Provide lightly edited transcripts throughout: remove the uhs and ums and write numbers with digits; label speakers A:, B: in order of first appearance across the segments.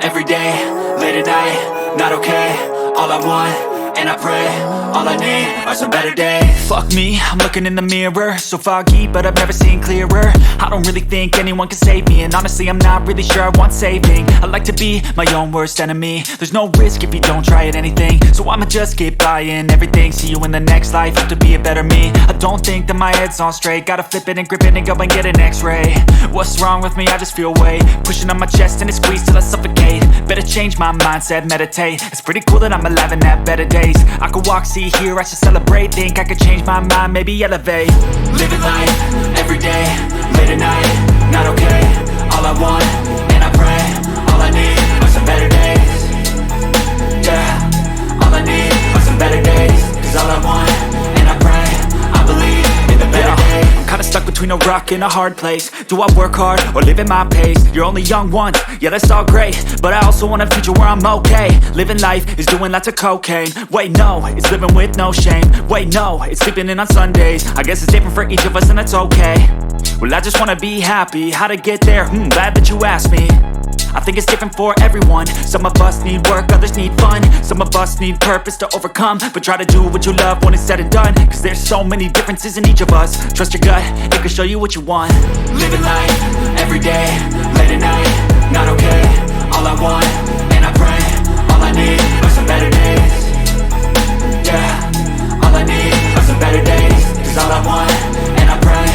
A: every day, late at night, not okay. All I want, and I pray, all I need are some better days. Fuck me, I'm looking in the mirror, so foggy, but I've never seen clearer. I don't really think anyone can save me, and honestly I'm not really sure I want saving. I like to be my own worst enemy. There's no risk if you don't try at anything, so I'ma just keep buying everything. See you in the next life, have to be a better me. I don't think that my head's on straight, gotta flip it and grip it and go and get an x-ray. What's wrong with me? I just feel weight pushing on my chest and it squeezes till I suffocate. Better change my mindset, meditate. It's pretty cool that I'm alive and have better days. I could walk, see, hear, I should celebrate. Think I could change my mind, maybe elevate. Living life, every day, late at night, not okay. All I want, and I pray, all I need are some better days. Yeah, all I need are some better days. Cause all I want, and I pray, I believe in the better days. I'm kinda stuck between a rock and a hard place. Do I work hard or live at my pace? You're only young once, yeah that's all great, but I also want a future where I'm okay. Living life is doing lots of cocaine. Wait no, it's living with no shame. Wait no, it's sleeping in on Sundays. I guess it's different for each of us and that's okay. Well I just wanna be happy, how to get there? Glad that you asked me. I think it's different for everyone. Some of us need work, others need fun. Some of us need purpose to overcome. But try to do what you love when it's said and done. Cause there's so many differences in each of us. Trust your gut, it can show you what you want. Living life, every day, late at night, not okay. All I want, and I pray, all I need are some better days. Yeah, all I need are some better days. Cause all I want, and I pray,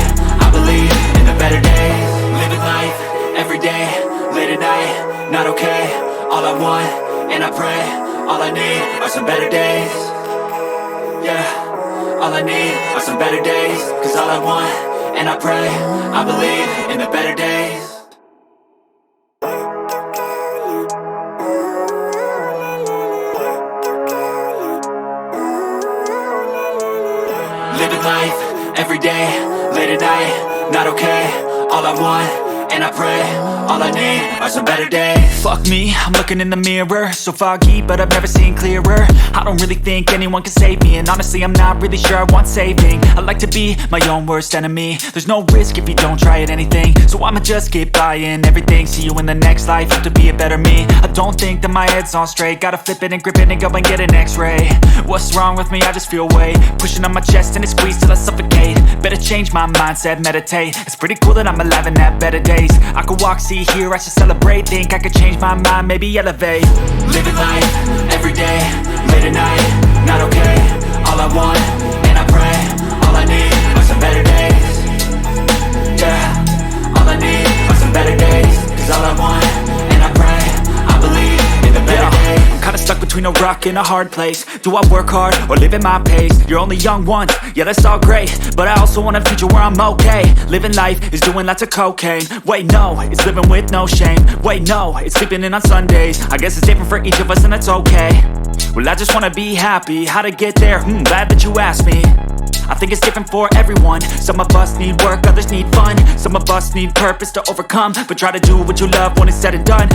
A: I believe in the better days. Living life, every day, late at night, not okay. All I want, and I pray, all I need are some better days. Yeah, all I need are some better days. Cause all I want, and I pray, I believe in the better days. Living life, every day, late at night, not okay. All I want, and I pray, all I need are some better days. Fuck me, I'm looking in the mirror, so foggy, but I've never seen clearer. I don't really think anyone can save me, and honestly I'm not really sure I want saving. I like to be my own worst enemy. There's no risk if you don't try at anything, so I'ma just keep buying everything. See you in the next life, have to be a better me. I don't think that my head's on straight, gotta flip it and grip it and go and get an x-ray. What's wrong with me? I just feel weight pushing on my chest and it squeezes till I suffocate. Better change my mindset, meditate. It's pretty cool that I'm alive and have better days. I could walk, see, hear, I should celebrate. Think I could change my mind, maybe elevate. Living life, every day, late at night, not okay. All I want, and I pray, all I need are some better days. Yeah, all I need are some better days. Cause all I want, and I pray, I believe in the better days. I'm kinda stuck between a rock and a hard place. Do I work hard or live at my pace? You're only young once, yeah that's all great, but I also want a future where I'm okay. Living life is doing lots of cocaine. Wait no, it's living with no shame. Wait no, it's sleeping in on Sundays. I guess it's different for each of us and that's okay. Well I just wanna be happy, how to get there? Glad that you asked me. I think it's different for everyone. Some of us need work, others need fun. Some of us need purpose to overcome. But try to do what you love when it's said and done.